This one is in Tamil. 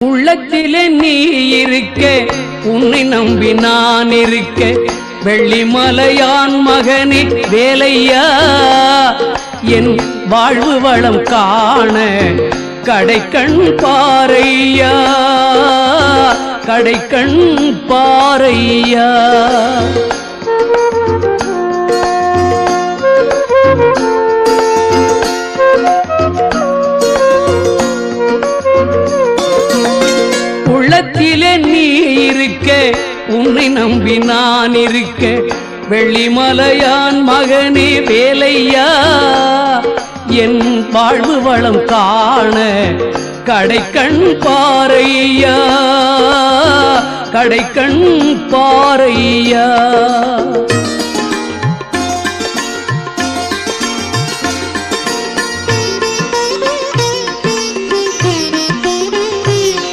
உள்ளத்திலே நீ இருக்க, உன்னை நம்பி நான் இருக்க, வெள்ளிமலையான் மகனே வேலையா, என் வாழ்வு வளம் காண கடைக்கண் பாரையா, கடைக்கண் பாரையா. உள்ளத்திலே நீ இருக்க, உன்னை நம்பி நான் இருக்க, வெள்ளிமலையான் மகனே வேலையா, என் வாழ்வு வளம் காண கடைக்கண் பாரையா, கடைக்கண் பாரையா.